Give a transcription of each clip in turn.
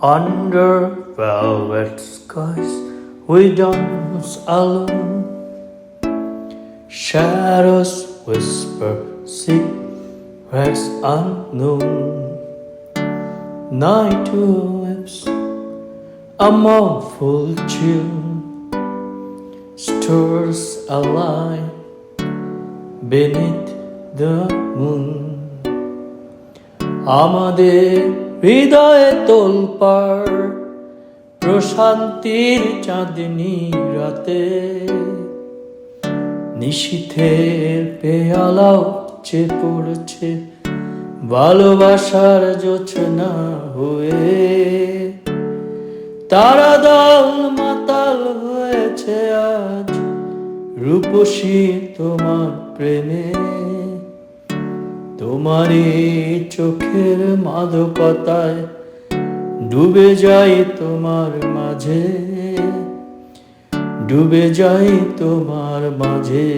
Under velvet skies, we dance alone. Shadows whisper secrets unknown. Night waves, a mournful tune, stars align beneath the moon. আমাদের হৃদয়ে তোলপাড় প্রশান্তির চাঁদনি রাতে, নিশীথের পেয়ালা উপচে পড়ছে ভালোবাসার জোছনা হয়ে। তারা দল মাতাল হয়েছে আজ রূপসী তোমার প্রেমে। তোমারই চোখের মাদকতায় ডুবে যাই তোমার মাঝে, ডুবে যাই তোমার মাঝে।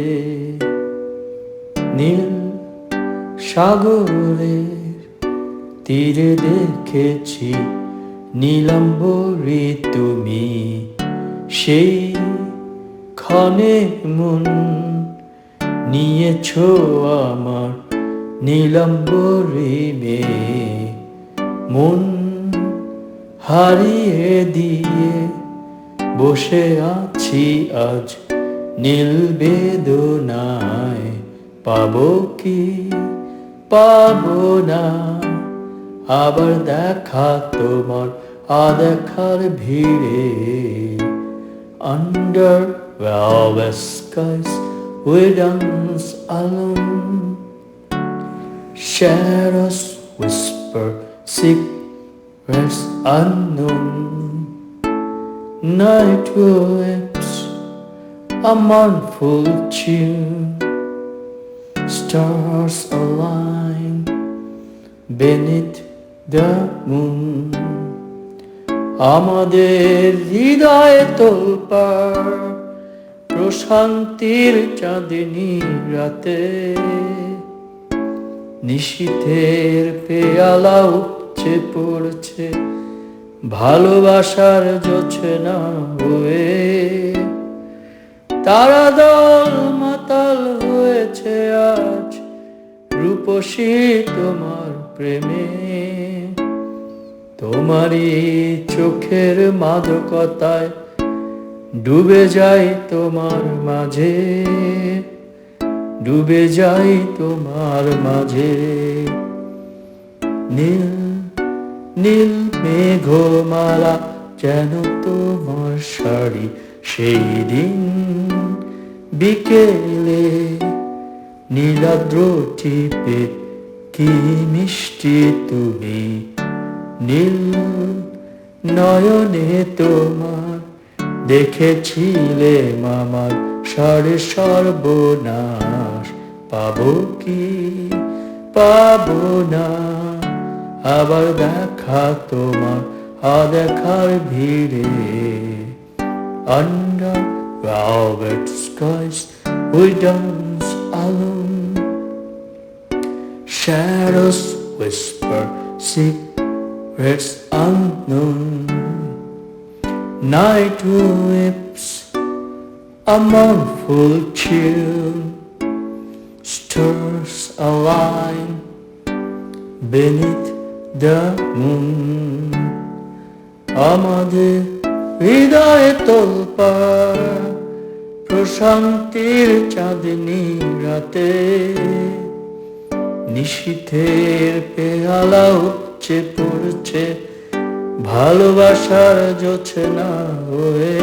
নীল সাগরের তীরে দেখেছি নীলাম্বরী তুমি, সেই ক্ষণে মন নিয়েছো আমার নীলাম্বরী মেয়ে। মন হারিয়ে দিয়ে বসে আছি আজ নীল বেদনায়। পাবো কি পাবো না আবার দেখা তোমার আদেখার ভিড়ে। Under velvet skies we dance alone. Shadows whisper secrets unknown. Night waves, a mournful tune, stars align beneath the moon. আমাদের হৃদয়ে তোলপাড় প্রশান্তির চাঁদনি রাতে, নিশীথের পেয়ালা উপচে পড়ছে ভালোবাসার জোছনা হয়ে। তারা দল মাতাল হয়েছে আজ রূপসী তোমার প্রেমে। তোমারই চোখের মাদকতায় ডুবে যাই তোমার মাঝে, ডুবে যাই তোমার মাঝে। নীল নীল মেঘমালা যেন তোমার শাড়ি, সেই দিন বিকেলে নীলাদ্র টিপে কি মিষ্টি তুমি। নীল নয়নে তোমার দেখেছিলে মামার সারে সর্বনাশ। পাবো কি পাবো না আবার দেখা তোমার আদেখার ভিড়ে। Under velvet skies we dance alone. Shadows whisper secrets unknown. Night whips a mournful tune, stars align beneath the moon. আমাদের হৃদয়ে তোলপাড় প্রশান্তির চাঁদনি রাতে, নিশীথের পেয়ালা উপচে পড়ছে ভালোবাসার জোছনা হয়ে।